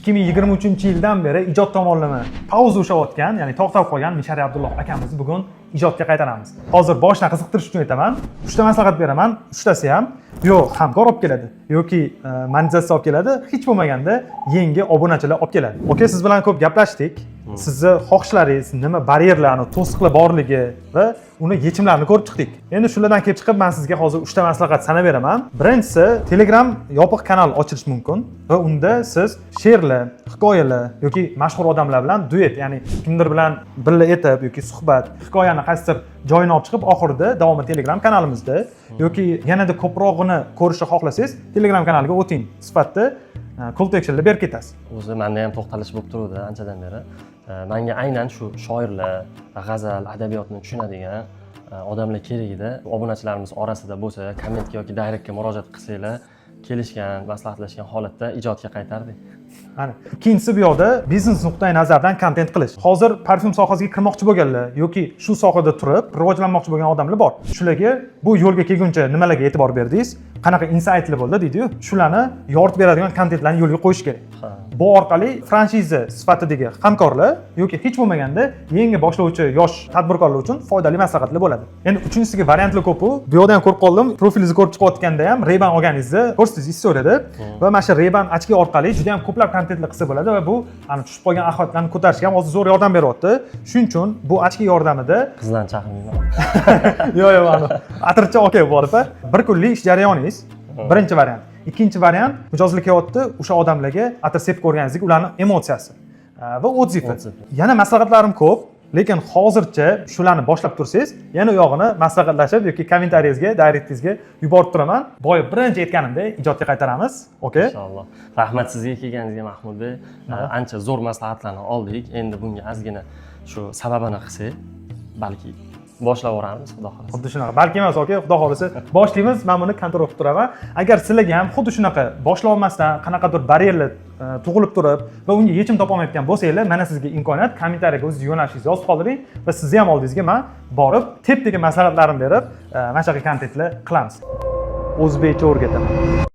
2023-yildan beri ijod tomonlama pauza ushlayotgan, ya'ni to'xtab qolgan Mishari Abdulloh akamizni bugun ijodga qaytaramiz. Hozir boshdan qiziqtirish uchun aytaman. 3 ta maslahat beraman. 3tasi ham hamkor olib keladi yoki monetizatsiya olib keladi, hech bo'lmaganda yangi obunachilar olib keladi. Okey, siz bilan ko'p gaplashdik. Sizni xohishlaringiz, nima baryerlarni, to'siqlar borligi va uni yechimlarini ko'rib chiqdik. Endi shulardan kelib chiqib men sizga hozir 3 ta maslahat sanab beraman. Birinchisi, Telegram yopiq kanal ochilish mumkin va unda siz she'rlar, hikoyalar yoki mashhur odamlar bilan duet, ya'ni kimdir bilan birga etib yoki suhbat, hikoyani qaysidir joyini olib chiqib oxirida davomi Telegram kanalimizda yoki yanada ko'prog'ini ko'rishni xohlasangiz, Telegram kanaliga o'ting. Sifatida call to actionlar berib ketasiz. O'zi menda ham to'xtalish bo'lib turdi anchadan beri. Menga aynan shu shoirlar, g'azal, adabiyotni tushunadigan odamlar kerak edi. Obunachilarimiz orasida bo'lsa, kommentga yoki direktga murojaat qilsanglar, kelishgan, maslahatlashgan holatda ijodga qaytardik. Mana ikkinchisi bu yoqda biznes nuqtai nazardan kontent qilish. Hozir parfyum sohasiga kirmoqchi bo'lganlar yoki shu sohada turib rivojlanmoqchi bo'lgan odamlar bor. Shularga bu yo'lga kelguncha nimalarga e'tibor berdingiz? Qanaqa insightlar bo'ldi deydi-yu. Shularni yoritib beradigan kontentlarni yo'lga qo'yish kerak. Bu orqali franchiza sifatidagi hamkorlar yoki hech bo'lmaganda yangi boshlovchi yosh tadbirkorlar uchun foydali maslahatlar bo'ladi. Endi uchinchisiga variantlar ko'p-ku. Bu yoqda ham ko'rib qoldim. Profilingizni ko'rib chiqayotganda ham Ray-Ban olganingizni ko'rsatingiz istoriyada va mana shu Ray-Ban ochki orqali juda ham ko'plab kontentlar qilsa bo'ladi va bu ana tushib qolgan axlatlarni ko'tarishga ham hozir zo'r yordam beryapti. Shuning uchun bu ochki yordamida qizdan chaqirmayman. Yo'q, mana atircha okey borib-a. Bir kunlik ish jarayoningiz birinchi variant. Ikkinchi variant, mijozlar kelyapti, o'sha odamlarga atir sepib ko'rganingizdek ularning emotsiyasi va odzifi. Yana maslahatlarim ko'p, lekin hozircha shularni boshlab tursangiz, yana u yog'ini maslahatlashib yoki kommentariyingizga, direktingizga yuborib turaman. Boya birinchi aytganimdek ijodga qaytaramiz. Okey? Inshaalloh. Rahmat sizga kelganingizga Mahmudbek. Ancha zo'r maslahatlarni oldik. Endi bunga ozgina shu sababini qilsak, balki boshlavoramiz, xudo xohlasa. Xuddi shunaqa. Balki emas, okey, xudo xohlasa boshlaymiz. Men buni kontrol qilib turaman. Agar sizlarga ham xuddi shunaqa boshlab olmasdan qanaqadir baryerlar tug'ilib turib va unga yechim topa olmayotgan bo'lsanglar, mana sizga imkoniyat. Kommentariyaga o'z yo'nalishingizni yozib qoldiring va sizni ham oldingizga men borib, tep-tega maslahatlarimni berib, mana shunaqa kontentlar qilamiz. O'zbekcha o'rgataman.